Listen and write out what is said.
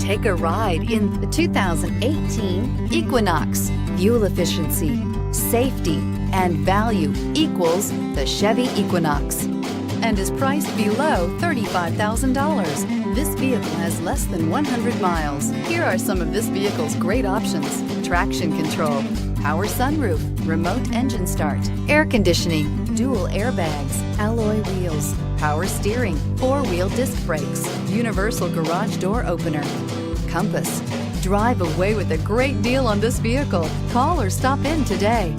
Take a ride in the 2018 Equinox. Fuel efficiency, safety, and value equals the Chevy Equinox and is priced below $35,000. This vehicle has less than 100 miles. Here are some of this vehicle's great options: traction control, power sunroof, remote engine start, air conditioning, dual airbags, alloy wheels, power steering, four-wheel disc brakes, universal garage door opener, compass. Drive away with a great deal on this vehicle. Call or stop in today.